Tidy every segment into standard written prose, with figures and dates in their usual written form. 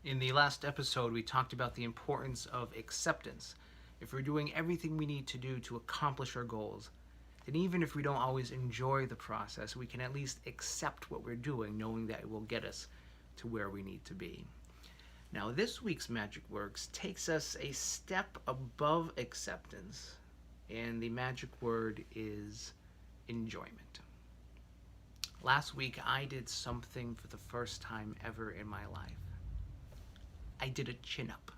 In the last episode, we talked about the importance of acceptance. If we're doing everything we need to do to accomplish our goals, then even if we don't always enjoy the process, we can at least accept what we're doing, knowing that it will get us to where we need to be. Now, this week's Magic Words takes us a step above acceptance, and the magic word is enjoyment. Last week, I did something for the first time ever in my life. I did a chin-up.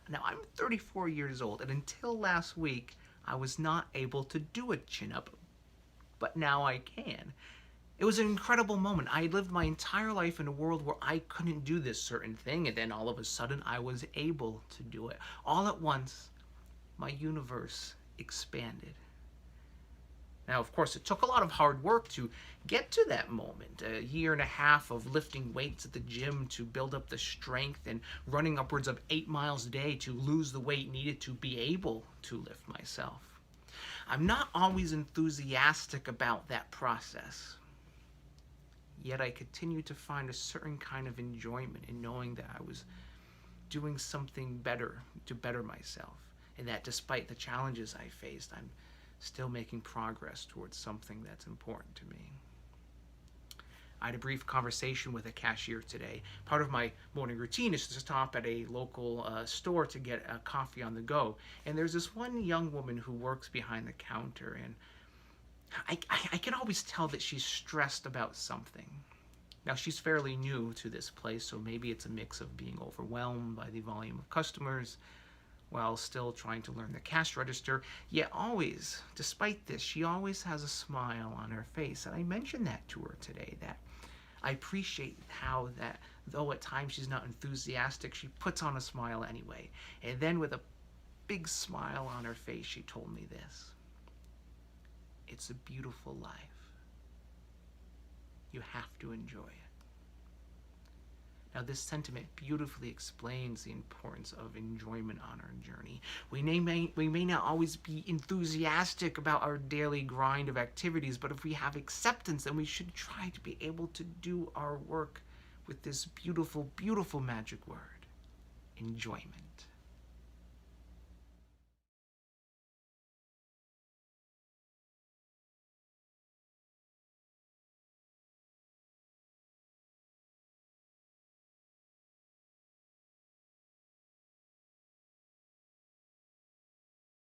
Now, I'm 34 years old, and until last week, I was not able to do a chin-up, but now I can. It was an incredible moment. I had lived my entire life in a world where I couldn't do this certain thing, and then all of a sudden, I was able to do it. All at once, my universe expanded. Now, of course, it took a lot of hard work to get to that moment. A year and a half of lifting weights at the gym to build up the strength and running upwards of 8 miles a day to lose the weight needed to be able to lift myself. I'm not always enthusiastic about that process. Yet I continue to find a certain kind of enjoyment in knowing that I was doing something better to better myself. And that despite the challenges I faced, I'm still making progress towards something that's important to me. I had a brief conversation with a cashier today. Part of my morning routine is to stop at a local store to get a coffee on the go. And there's this one young woman who works behind the counter, and I can always tell that she's stressed about something. Now, she's fairly new to this place, so maybe it's a mix of being overwhelmed by the volume of customers, while still trying to learn the cash register. Yet always, despite this, she always has a smile on her face. And I mentioned that to her today, that I appreciate how that, though at times she's not enthusiastic, she puts on a smile anyway. And then with a big smile on her face, she told me this: it's a beautiful life. You have to enjoy it. Now, this sentiment beautifully explains the importance of enjoyment on our journey. We may not always be enthusiastic about our daily grind of activities, but if we have acceptance, then we should try to be able to do our work with this beautiful, beautiful magic word: enjoyment.